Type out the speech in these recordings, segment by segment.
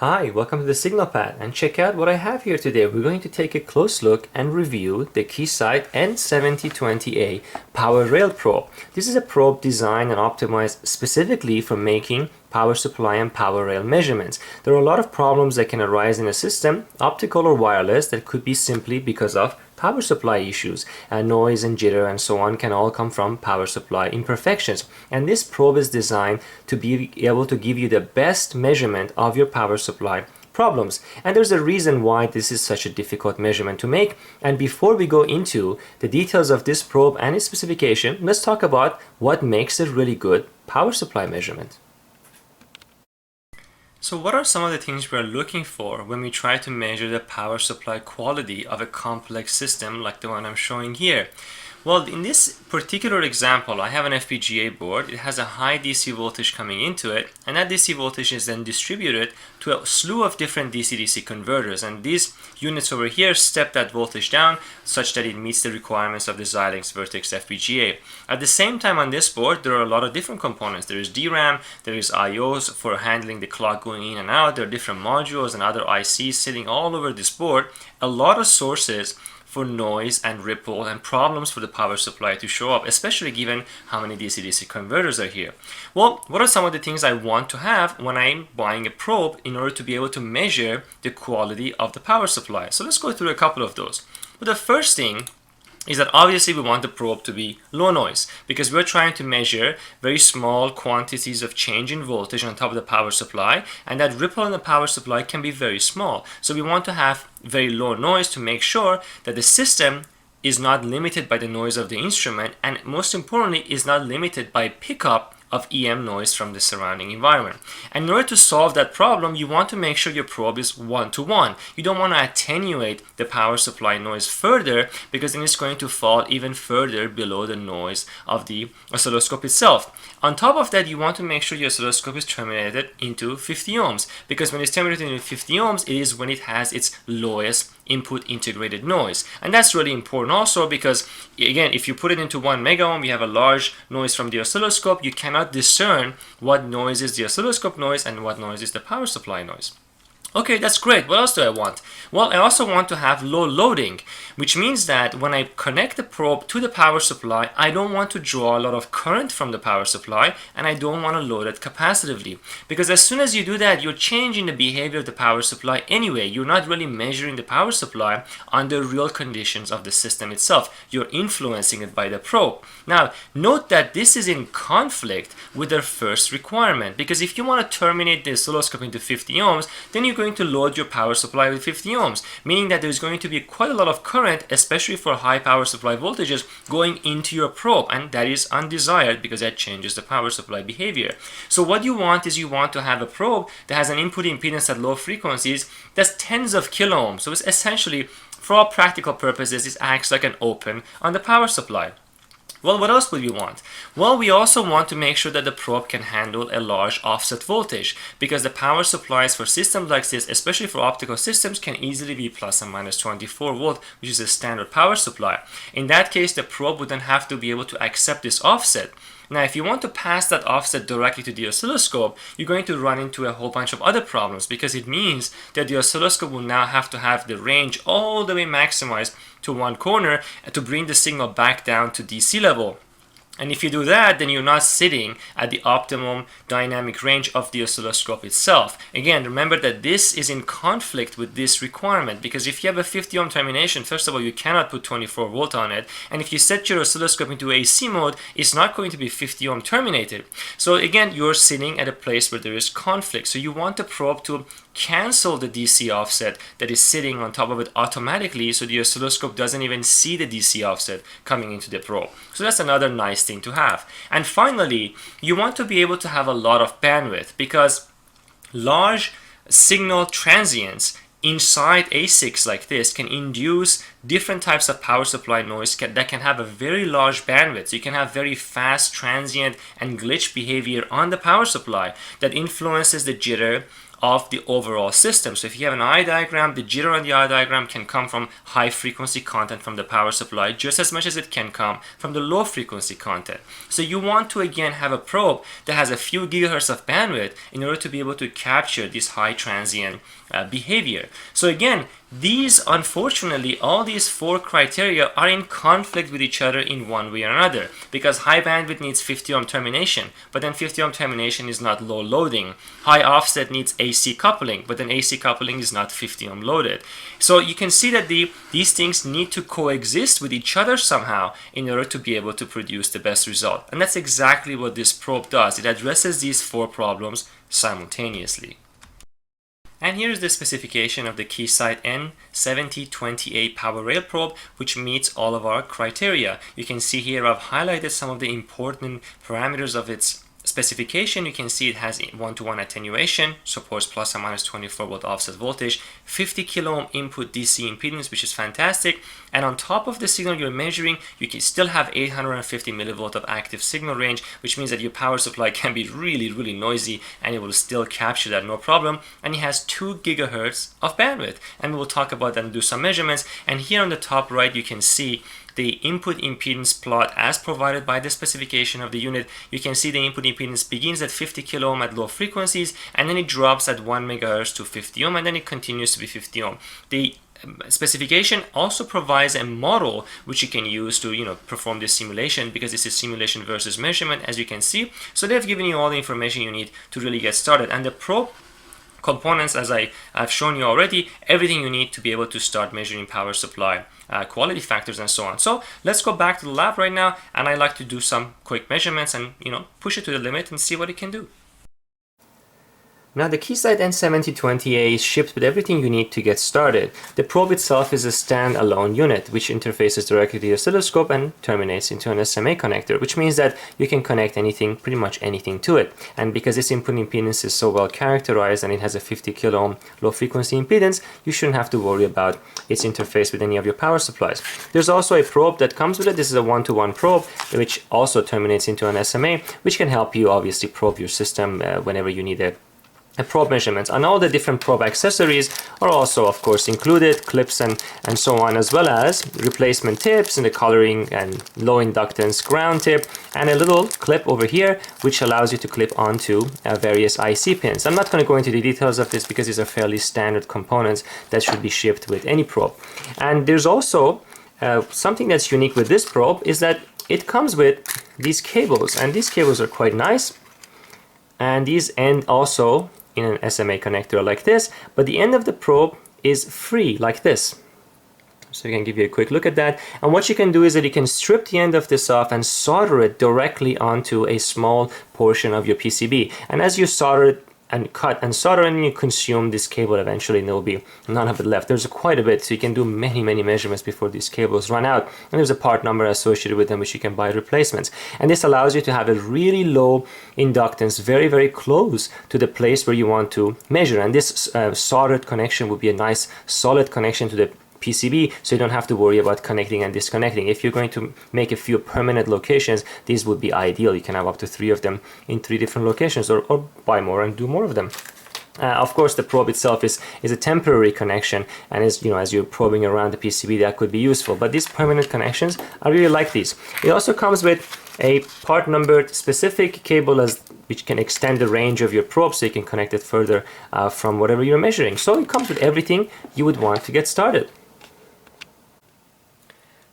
Hi, welcome to the Signal Pad, and check out what I have here today. We're going to take a close look and review the Keysight N7020A Power Rail Probe. This is a probe designed and optimized specifically for making power supply and power rail measurements. There are a lot of problems that can arise in a system, optical or wireless, that could be simply because of power supply issues, and noise and jitter and so on can all come from power supply imperfections. And this probe is designed to be able to give you the best measurement of your power supply problems. And there's a reason why this is such a difficult measurement to make. And before we go into the details of this probe and its specification, let's talk about what makes a really good power supply measurement. So what are some of the things we're looking for when we try to measure the power supply quality of a complex system like the one I'm showing here? Well, in this particular example, I have an FPGA board. It has a high DC voltage coming into it, and that DC voltage is then distributed to a slew of different DC-DC converters, and these units over here step that voltage down such that it meets the requirements of the Xilinx Vertex FPGA. At the same time, on this board, there are a lot of different components. There is DRAM, there is IOs for handling the clock going in and out, there are different modules and other ICs sitting all over this board, a lot of sources for noise and ripple and problems for the power supply to show up, especially given how many DC-DC converters are here. Well, what are some of the things I want to have when I'm buying a probe in order to be able to measure the quality of the power supply? So let's go through a couple of those. But the first thing is that obviously we want the probe to be low noise because we're trying to measure very small quantities of change in voltage on top of the power supply, and that ripple in the power supply can be very small. So we want to have very low noise to make sure that the system is not limited by the noise of the instrument, and most importantly is not limited by pickup of EM noise from the surrounding environment. And in order to solve that problem, you want to make sure your probe is 1-to-1. You don't want to attenuate the power supply noise further, because then it's going to fall even further below the noise of the oscilloscope itself. On top of that, you want to make sure your oscilloscope is terminated into 50 ohms, because when it's terminated into 50 ohms, it is when it has its lowest input integrated noise. And that's really important also because, again, if you put it into 1 mega ohm, you have a large noise from the oscilloscope. You cannot discern what noise is the oscilloscope noise and what noise is the power supply noise. Okay, that's great. What else do I want? Well, I also want to have low loading, which means that when I connect the probe to the power supply, I don't want to draw a lot of current from the power supply, and I don't want to load it capacitively. Because as soon as you do that, you're changing the behavior of the power supply anyway. You're not really measuring the power supply under real conditions of the system itself. You're influencing it by the probe. Now, note that this is in conflict with their first requirement, because if you want to terminate the oscilloscope into 50 ohms, then you're going to load your power supply with 50 ohms, meaning that there's going to be quite a lot of current, especially for high power supply voltages, going into your probe, and that is undesired because that changes the power supply behavior. So what you want is you want to have a probe that has an input impedance at low frequencies that's tens of kilo ohms. So it's essentially, for all practical purposes, it acts like an open on the power supply. Well, what else would we want? Well, we also want to make sure that the probe can handle a large offset voltage, because the power supplies for systems like this, especially for optical systems, can easily be plus or minus 24 volt, which is a standard power supply. In that case, the probe would then have to be able to accept this offset. Now, if you want to pass that offset directly to the oscilloscope, you're going to run into a whole bunch of other problems, because it means that the oscilloscope will now have to have the range all the way maximized to one corner to bring the signal back down to DC level. And if you do that, then you're not sitting at the optimum dynamic range of the oscilloscope itself. Again, remember that this is in conflict with this requirement, because if you have a 50 ohm termination, first of all, you cannot put 24 volt on it. And if you set your oscilloscope into AC mode, it's not going to be 50 ohm terminated. So again, you're sitting at a place where there is conflict. So you want the probe to cancel the DC offset that is sitting on top of it automatically, so the oscilloscope doesn't even see the DC offset coming into the probe. So that's another nice thing to have. And finally, you want to be able to have a lot of bandwidth, because large signal transients inside ASICs like this can induce different types of power supply noise that can have a very large bandwidth. So you can have very fast transient and glitch behavior on the power supply that influences the jitter of the overall system. So if you have an eye diagram, the jitter on the eye diagram can come from high frequency content from the power supply just as much as it can come from the low frequency content. So you want to again have a probe that has a few gigahertz of bandwidth in order to be able to capture this high transient behavior. So again, these, unfortunately, all these four criteria are in conflict with each other in one way or another, because high bandwidth needs 50 ohm termination, but then 50 ohm termination is not low loading. High offset needs AC coupling, but then AC coupling is not 50 ohm loaded. So you can see that these things need to coexist with each other somehow in order to be able to produce the best result. And that's exactly what this probe does. It addresses these four problems simultaneously. And here's the specification of the Keysight N7020A power rail probe, which meets all of our criteria. You can see here I've highlighted some of the important parameters of its specification. You can see it has 1-to-1 attenuation, supports plus or minus 24 volt offset voltage, 50 kilo ohm input DC impedance, which is fantastic. And on top of the signal you're measuring, you can still have 850 millivolt of active signal range, which means that your power supply can be really noisy and it will still capture that no problem. And it has 2 gigahertz of bandwidth, and we'll talk about that and do some measurements. And here on the top right you can see the input impedance plot as provided by the specification of the unit. You can see the input impedance begins at 50 kilo ohm at low frequencies, and then it drops at 1 megahertz to 50 ohm, and then it continues to be 50 ohm. The specification also provides a model which you can use to perform this simulation, because this is simulation versus measurement, as you can see. So they've given you all the information you need to really get started, and the probe components, as I've shown you already, everything you need to be able to start measuring power supply quality factors and so on. So let's go back to the lab right now, and I like to do some quick measurements and push it to the limit and see what it can do. Now the Keysight N7020A is shipped with everything you need to get started. The probe itself is a standalone unit which interfaces directly to the oscilloscope and terminates into an SMA connector, which means that you can connect anything, pretty much anything to it. And because this input impedance is so well characterized and it has a 50 kilo ohm low frequency impedance, you shouldn't have to worry about its interface with any of your power supplies. There's also a probe that comes with it. This is a 1-to-1 probe which also terminates into an SMA, which can help you obviously probe your system whenever you need a probe measurements. And all the different probe accessories are also of course included, clips and so on, as well as replacement tips and the coloring and low inductance ground tip, and a little clip over here which allows you to clip onto various IC pins. I'm not going to go into the details of this because these are fairly standard components that should be shipped with any probe. And there's also something that's unique with this probe is that it comes with these cables, and these cables are quite nice, and these end also in an SMA connector like this, but the end of the probe is free like this. So I can give you a quick look at that. And what you can do is that you can strip the end of this off and solder it directly onto a small portion of your PCB. And as you solder it and cut and solder, and you consume this cable eventually, and there will be none of it left. There's quite a bit, so you can do many measurements before these cables run out, and there's a part number associated with them which you can buy replacements. And this allows you to have a really low inductance very close to the place where you want to measure, and this soldered connection would be a nice solid connection to the PCB, so you don't have to worry about connecting and disconnecting. If you're going to make a few permanent locations, these would be ideal. You can have up to 3 of them in 3 different locations, or buy more and do more of them. Of course, the probe itself is a temporary connection, and as you're probing around the PCB, that could be useful. But these permanent connections, I really like these. It also comes with a part numbered specific cable which can extend the range of your probe, so you can connect it further from whatever you're measuring. So it comes with everything you would want to get started.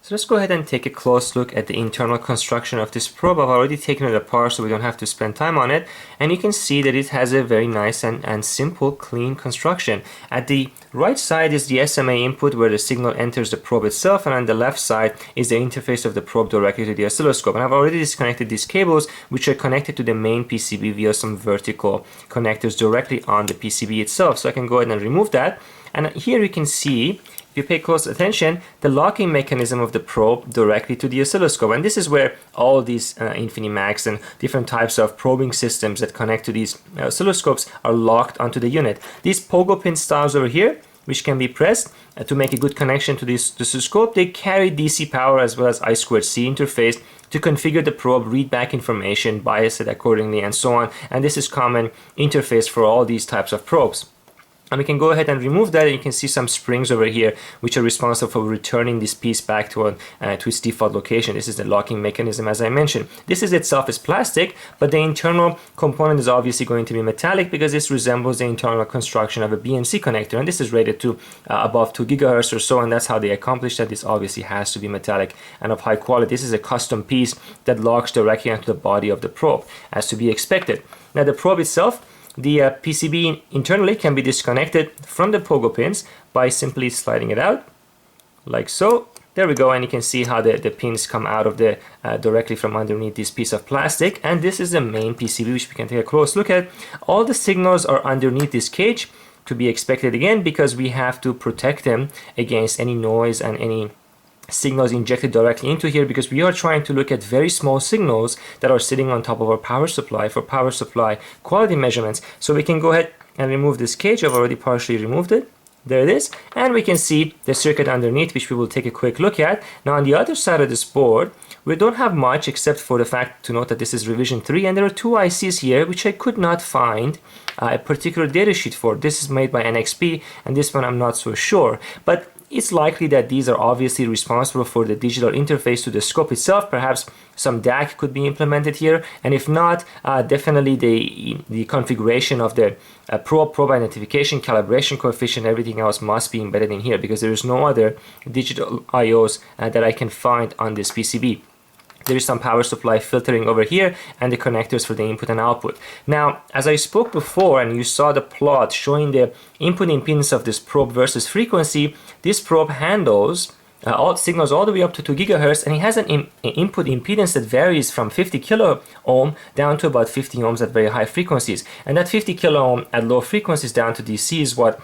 So let's go ahead and take a close look at the internal construction of this probe. I've already taken it apart so we don't have to spend time on it, and you can see that it has a very nice and simple, clean construction. At the right side is the SMA input where the signal enters the probe itself, and on the left side is the interface of the probe directly to the oscilloscope. And I've already disconnected these cables which are connected to the main PCB via some vertical connectors directly on the PCB itself. So I can go ahead and remove that, and here you can see, if you pay close attention, the locking mechanism of the probe directly to the oscilloscope. And this is where all these Infinimax and different types of probing systems that connect to these oscilloscopes are locked onto the unit. These pogo pin stubs over here, which can be pressed to make a good connection to this oscilloscope, they carry DC power as well as I2C interface to configure the probe, read back information, bias it accordingly, and so on. And this is common interface for all these types of probes. And we can go ahead and remove that, and you can see some springs over here which are responsible for returning this piece back to its default location. This is the locking mechanism, as I mentioned. This is itself is plastic, but the internal component is obviously going to be metallic because this resembles the internal construction of a BNC connector, and this is rated to above 2 GHz or so, and that's how they accomplish that. This obviously has to be metallic and of high quality. This is a custom piece that locks directly onto the body of the probe, as to be expected. Now the probe itself, the PCB internally can be disconnected from the pogo pins by simply sliding it out, like so. There we go, and you can see how the pins come out of the directly from underneath this piece of plastic. And this is the main PCB, which we can take a close look at. All the signals are underneath this cage, to be expected again, because we have to protect them against any noise and any signals injected directly into here, because we are trying to look at very small signals that are sitting on top of our power supply for power supply quality measurements. So we can go ahead and remove this cage. I've already partially removed it. There it is, and we can see the circuit underneath, which we will take a quick look at. Now on the other side of this board, we don't have much except for the fact to note that this is revision 3, and there are two ICs here which I could not find a particular datasheet for. This is made by NXP, and this one I'm not so sure, but it's likely that these are obviously responsible for the digital interface to the scope itself. Perhaps some DAC could be implemented here, and if not, definitely the configuration of the probe identification, calibration coefficient, everything else must be embedded in here, because there is no other digital IOs that I can find on this PCB. There is some power supply filtering over here and the connectors for the input and output. Now, as I spoke before and you saw the plot showing the input impedance of this probe versus frequency, this probe handles all signals all the way up to 2 GHz, and it has an input impedance that varies from 50 kilo ohm down to about 50 ohms at very high frequencies. And that 50 kilo ohm at low frequencies down to DC is what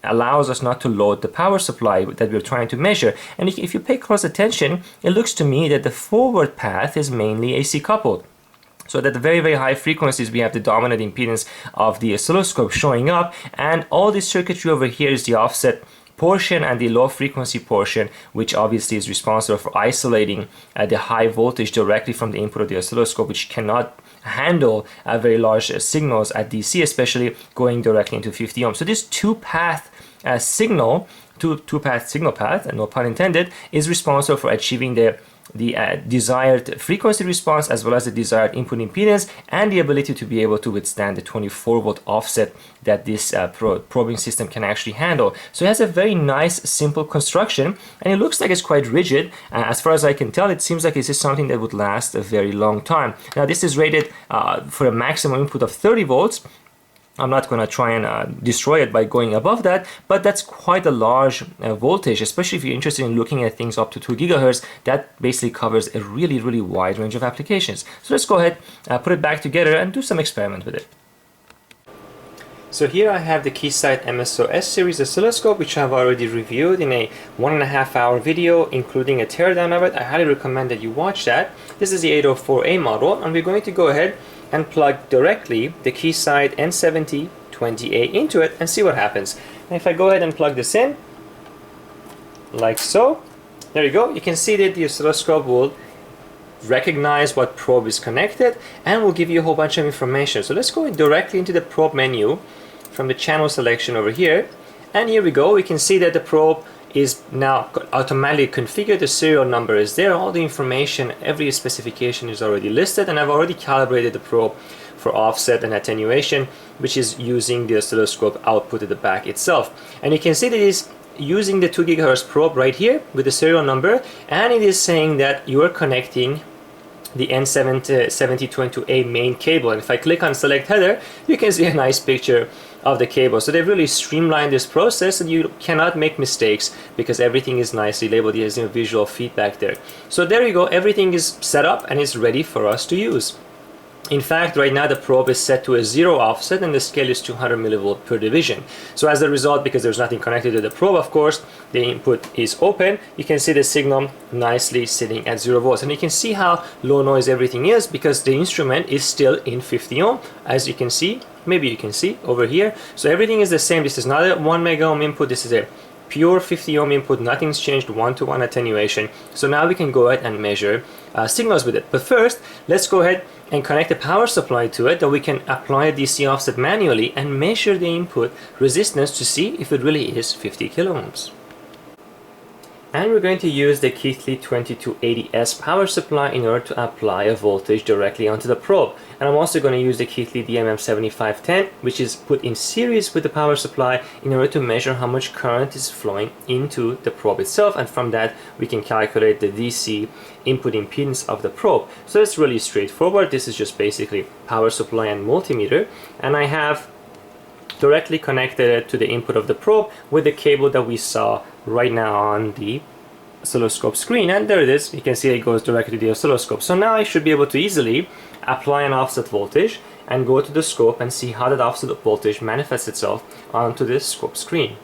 allows us not to load the power supply that we're trying to measure. And if you pay close attention, it looks to me that the forward path is mainly AC coupled. So at the very, very high frequencies, we have the dominant impedance of the oscilloscope showing up, and all this circuitry over here is the offset portion and the low frequency portion, which obviously is responsible for isolating the high voltage directly from the input of the oscilloscope, which cannot handle very large signals at DC, especially going directly into 50 ohms. So this two-path signal, two-path signal path, and no pun intended, is responsible for achieving the desired frequency response as well as the desired input impedance and the ability to be able to withstand the 24-volt offset that this probing system can actually handle. So it has a very nice, simple construction, and it looks like it's quite rigid. As far as I can tell, it seems like this is something that would last a very long time. Now, this is rated for a maximum input of 30 volts. I'm not going to try and destroy it by going above that, but that's quite a large voltage, especially if you're interested in looking at things up to 2 GHz. That basically covers a really, really wide range of applications. So let's go ahead, put it back together and do some experiment with it. So here I have the Keysight MSO-S series oscilloscope, which I've already reviewed in a 1.5 hour video, including a teardown of it. I highly recommend that you watch that. This is the 804A model, and we're going to go ahead and plug directly the Keysight N7020A into it and see what happens. And if I go ahead and plug this in, like so, there you go. You can see that the oscilloscope will recognize what probe is connected and will give you a whole bunch of information. So let's go directly into the probe menu from the channel selection over here. And here we go. We can see that the probe is now automatically configured. The serial number is there. All the information, every specification is already listed, and I've already calibrated the probe for offset and attenuation, which is using the oscilloscope output at the back itself. And you can see that it is using the 2 GHz probe right here with the serial number, and it is saying that you are connecting the N7020A main cable. And if I click on select header, you can see a nice picture of the cable. So they've really streamlined this process, and you cannot make mistakes because everything is nicely labeled. There's visual feedback there. So there you go, everything is set up and it's ready for us to use. In fact, right now the probe is set to a 0 offset and the scale is 200 millivolt per division. So as a result, because there's nothing connected to the probe, of course, the input is open. You can see the signal nicely sitting at 0 volts. And you can see how low noise everything is because the instrument is still in 50 ohm, as you can see. Maybe you can see over here. So everything is the same. This is not a 1 mega ohm input. This is a pure 50 ohm input, nothing's changed, 1-to-1 attenuation. So now we can go ahead and measure signals with it. But first, let's go ahead and connect a power supply to it, that we can apply a DC offset manually and measure the input resistance to see if it really is 50 kilo ohms. And we're going to use the Keysight N7020A power supply in order to apply a voltage directly onto the probe. And I'm also going to use the Keysight MM7510, which is put in series with the power supply in order to measure how much current is flowing into the probe itself, and from that we can calculate the DC input impedance of the probe. So it's really straightforward. This is just basically power supply and multimeter, and I have directly connected it to the input of the probe with the cable that we saw right now on the oscilloscope screen, and there it is. You can see it goes directly to the oscilloscope. So now I should be able to easily apply an offset voltage and go to the scope and see how that offset voltage manifests itself onto this scope screen.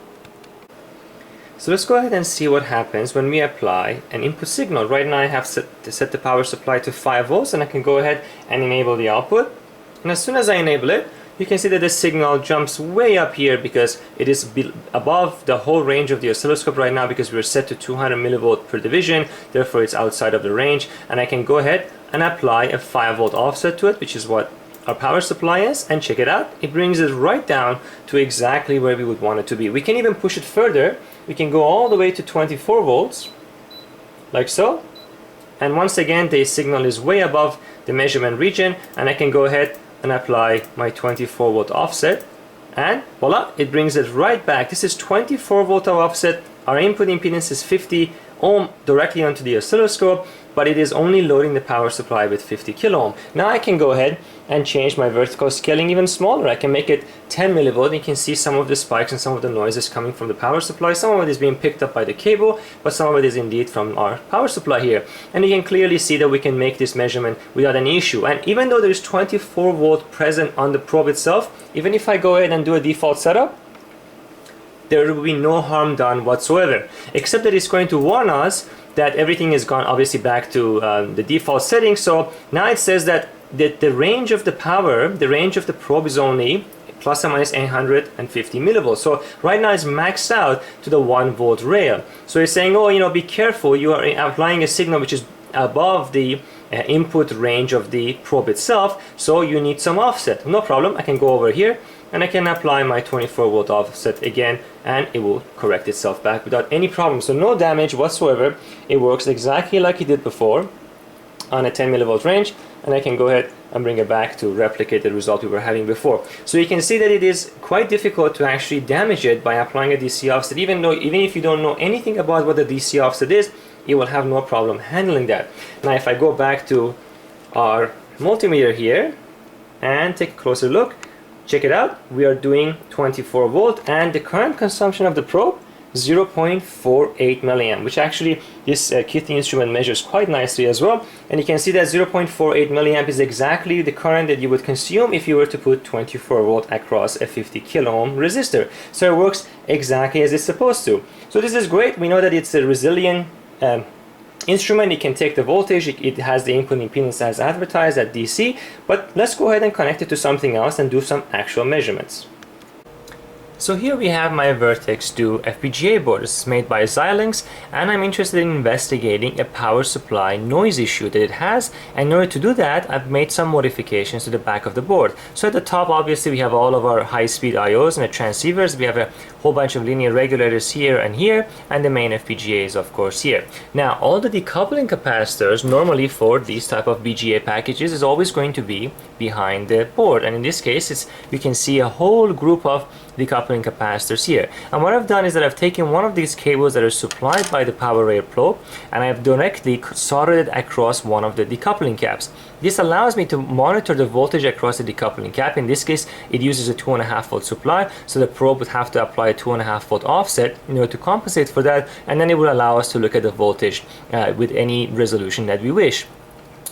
So let's go ahead and see what happens when we apply an input signal. Right now I have set the power supply to 5 volts, and I can go ahead and enable the output. And as soon as I enable it, you can see that the signal jumps way up here because it is above the whole range of the oscilloscope right now, because we're set to 200 millivolt per division, therefore it's outside of the range, and I can go ahead and apply a 5 volt offset to it, which is what our power supply is, and check it out, it brings it right down to exactly where we would want it to be. We can even push it further. We can go all the way to 24 volts, like so, and once again the signal is way above the measurement region, and I can go ahead and apply my 24 volt offset, and voila, it brings it right back. This is 24 volt of offset. Our input impedance is 50 ohm directly onto the oscilloscope, but it is only loading the power supply with 50 kilo ohm. Now I can go ahead and change my vertical scaling even smaller. I can make it 10 millivolt. You can see some of the spikes and some of the noises coming from the power supply. Some of it is being picked up by the cable, but some of it is indeed from our power supply here. And you can clearly see that we can make this measurement without any issue. And even though there is 24 volt present on the probe itself, even if I go ahead and do a default setup, there will be no harm done whatsoever, except that it's going to warn us that everything has gone obviously back to the default settings. So now it says that the range of the power, the range of the probe is only plus or minus 850 millivolts. So right now it's maxed out to the 1 volt rail. So it's saying, oh, you know, be careful, you are applying a signal which is above the input range of the probe itself, so you need some offset. No problem, I can go over here and I can apply my 24 volt offset again, and it will correct itself back without any problem. So no damage whatsoever. It works exactly like it did before on a 10 millivolt range, and I can go ahead and bring it back to replicate the result we were having before. So you can see that it is quite difficult to actually damage it by applying a DC offset. Even if you don't know anything about what the DC offset is, you will have no problem handling that. Now if I go back to our multimeter here and take a closer look, check it out, we are doing 24 volt, and the current consumption of the probe 0.48 milliamp, which actually this Keysight instrument measures quite nicely as well. And you can see that 0.48 milliamp is exactly the current that you would consume if you were to put 24 volt across a 50 kilo ohm resistor. So it works exactly as it's supposed to. So this is great. We know that it's a resilient instrument. It can take the voltage, it has the input impedance as advertised at DC, but let's go ahead and connect it to something else and do some actual measurements. So here we have my Vertex 2 FPGA board. This is made by Xilinx, and I'm interested in investigating a power supply noise issue that it has, and in order to do that I've made some modifications to the back of the board. So at the top obviously we have all of our high-speed IOs and the transceivers. We have a whole bunch of linear regulators here, and the main FPGA is of course here. Now all the decoupling capacitors normally for these type of BGA packages is always going to be behind the board, and in this case you can see a whole group of decoupling capacitors here. And what I've done is that I've taken one of these cables that are supplied by the power rail probe, and I've directly soldered it across one of the decoupling caps. This allows me to monitor the voltage across the decoupling cap. In this case it uses a 2.5 volt supply, so the probe would have to apply a 2.5 volt offset in order to compensate for that, and then it will allow us to look at the voltage with any resolution that we wish.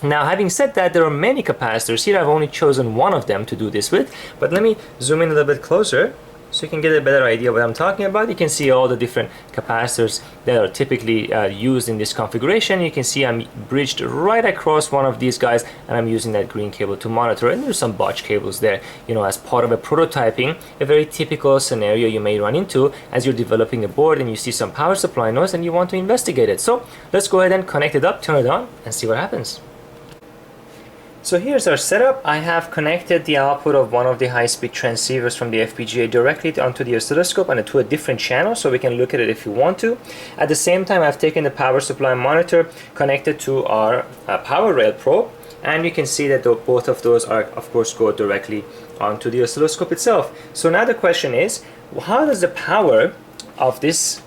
Now, having said that, there are many capacitors here. I've only chosen one of them to do this with, but let me zoom in a little bit closer So you can get a better idea of what I'm talking about. You can see all the different capacitors that are typically used in this configuration. You can see I'm bridged right across one of these guys, and I'm using that green cable to monitor. And there's some botch cables there, as part of a prototyping, a very typical scenario you may run into as you're developing a board and you see some power supply noise and you want to investigate it. So let's go ahead and connect it up, turn it on, and see what happens. So here's our setup. I have connected the output of one of the high-speed transceivers from the FPGA directly onto the oscilloscope and to a different channel, so we can look at it if you want to. At the same time, I've taken the power supply monitor, connected to our power rail probe, and you can see that both of those are, of course, go directly onto the oscilloscope itself. So now the question is, how does the power of this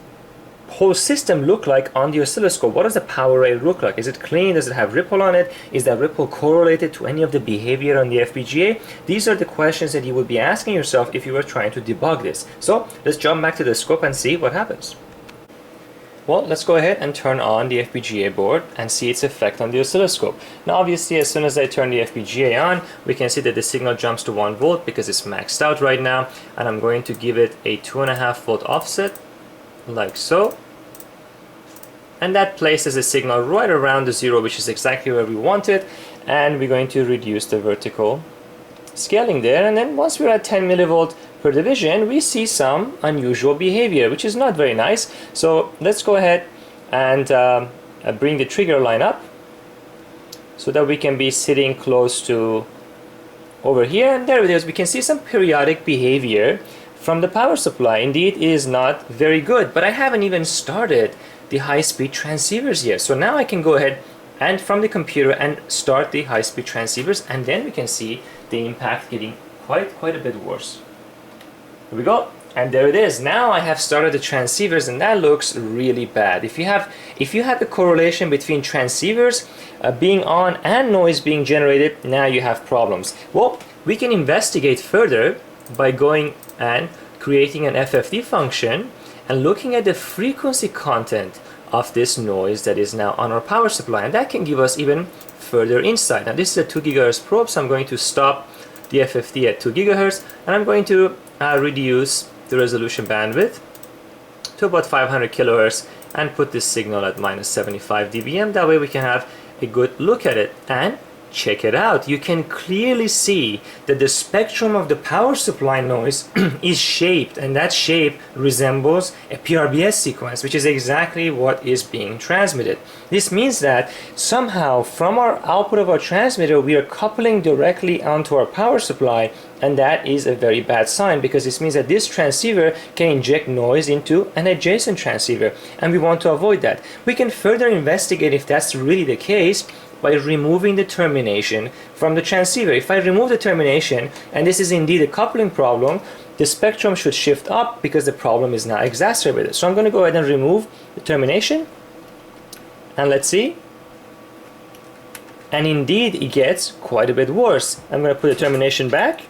whole system look like on the oscilloscope? What does the power rail look like? Is it clean? Does it have ripple on it? Is that ripple correlated to any of the behavior on the FPGA? These are the questions that you would be asking yourself if you were trying to debug this. So let's jump back to the scope and see what happens. Well, let's go ahead and turn on the FPGA board and see its effect on the oscilloscope. Now obviously, as soon as I turn the FPGA on, we can see that the signal jumps to 1 volt because it's maxed out right now, and I'm going to give it a 2.5 volt offset, like so. And that places the signal right around the 0, which is exactly where we want it. And we're going to reduce the vertical scaling there. And then once we're at 10 millivolt per division, we see some unusual behavior, which is not very nice. So let's go ahead and bring the trigger line up so that we can be sitting close to over here. And there it is. We can see some periodic behavior from the power supply. Indeed, it is not very good, but I haven't even started the high-speed transceivers here. So now I can go ahead and from the computer and start the high-speed transceivers, and then we can see the impact getting quite a bit worse. Here we go, and there it is. Now I have started the transceivers, and that looks really bad. If you have the correlation between transceivers being on and noise being generated, now you have problems. Well, we can investigate further by going and creating an FFT function and looking at the frequency content of this noise that is now on our power supply, and that can give us even further insight. Now this is a 2 GHz probe, so I'm going to stop the FFT at 2 GHz, and I'm going to reduce the resolution bandwidth to about 500 kHz and put this signal at -75 dBm. That way we can have a good look at it. And check it out. You can clearly see that the spectrum of the power supply noise is shaped, and that shape resembles a PRBS sequence, which is exactly what is being transmitted. This means that somehow from our output of our transmitter we are coupling directly onto our power supply, and that is a very bad sign, because this means that this transceiver can inject noise into an adjacent transceiver, and we want to avoid that. We can further investigate if that's really the case by removing the termination from the transceiver. If I remove the termination, and this is indeed a coupling problem, the spectrum should shift up because the problem is now exacerbated. So I'm going to go ahead and remove the termination, and let's see. And indeed it gets quite a bit worse. I'm going to put the termination back.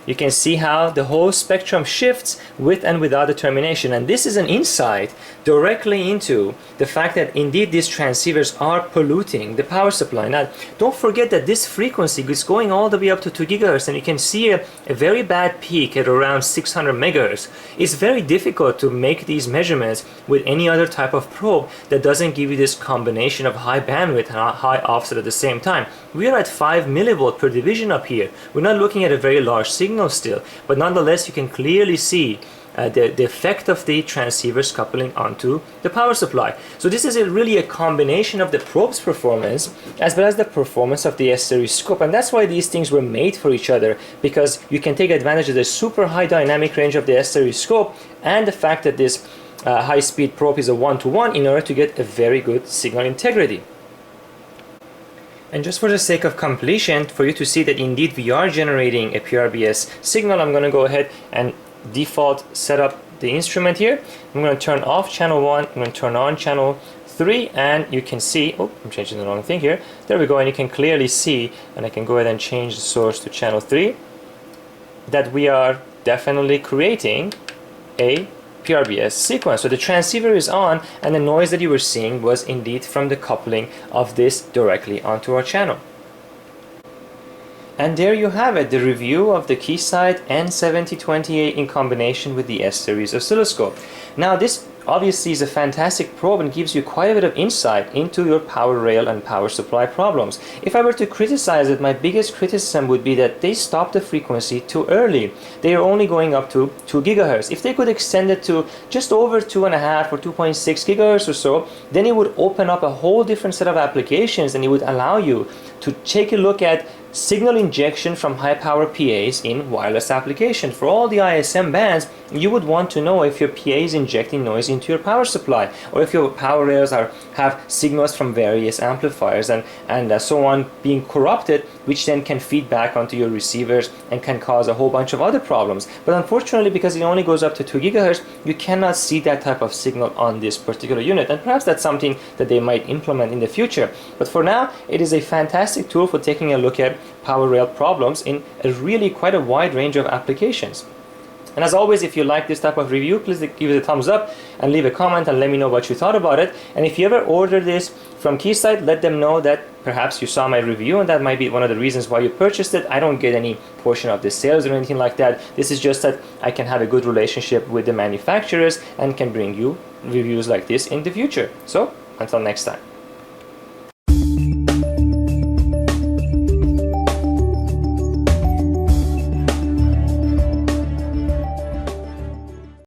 You can see how the whole spectrum shifts with and without the termination, and this is an insight directly into the fact that indeed these transceivers are polluting the power supply. Now don't forget that this frequency is going all the way up to 2 GHz, and you can see a very bad peak at around 600 MHz. It's very difficult to make these measurements with any other type of probe that doesn't give you this combination of high bandwidth and high offset at the same time. We are at 5 millivolt per division up here. We're not looking at a very large signal still, but nonetheless you can clearly see the effect of the transceivers coupling onto the power supply. So this is really a combination of the probe's performance as well as the performance of the S-series scope, and that's why these things were made for each other, because you can take advantage of the super high dynamic range of the S-series scope and the fact that this high-speed probe is a 1-to-1 in order to get a very good signal integrity. And just for the sake of completion, for you to see that indeed we are generating a PRBS signal, I'm going to go ahead and default set up the instrument here. I'm going to turn off channel 1, I'm going to turn on channel 3, and you can see, oh, I'm changing the wrong thing here. There we go, and you can clearly see, and I can go ahead and change the source to channel 3, that we are definitely creating a PRBS sequence. So the transceiver is on, and the noise that you were seeing was indeed from the coupling of this directly onto our channel. And there you have it, the review of the Keysight N7020A in combination with the S-series oscilloscope. Now this obviously is a fantastic probe and gives you quite a bit of insight into your power rail and power supply problems. If I were to criticize it, my biggest criticism would be that they stopped the frequency too early. They are only going up to 2 GHz. If they could extend it to just over 2.5 or 2.6 GHz or so, then it would open up a whole different set of applications, and it would allow you to take a look at signal injection from high power PAs in wireless applications. For all the ISM bands, you would want to know if your PA is injecting noise into your power supply, or if your power rails have signals from various amplifiers and so on being corrupted, which then can feed back onto your receivers and can cause a whole bunch of other problems. But unfortunately, because it only goes up to 2 GHz, you cannot see that type of signal on this particular unit, and perhaps that's something that they might implement in the future. But for now, it is a fantastic tool for taking a look at power rail problems in a really quite a wide range of applications. And as always, if you like this type of review, please give it a thumbs up and leave a comment and let me know what you thought about it. And if you ever order this from Keysight, let them know that perhaps you saw my review and that might be one of the reasons why you purchased it. I don't get any portion of the sales or anything like that. This is just that I can have a good relationship with the manufacturers and can bring you reviews like this in the future. So until next time.